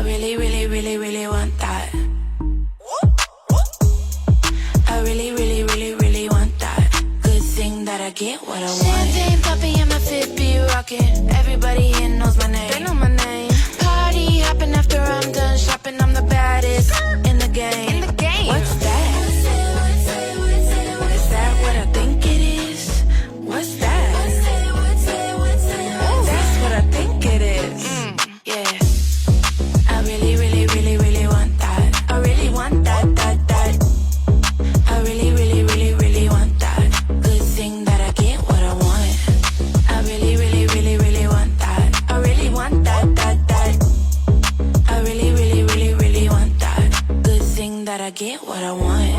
really, really, really, really want that. I really, really, really, really want that. Good thing that I get what I want. Champagne popping and my fit be rocking. Everybody here knows my name. They know my name. Party hopping after I'm done shopping. I'm the baddest in the game. In the game. What's that? Is that what I think it is? What's that? That's what I think it is. Yeah. I really, really, really, really want that. I really want that, that. I really, really, really, really want that. Good thing that I get what I want. I really, really, really, really want that. I really want that, that. I really, really, really, really want that. Good thing that I get what I want.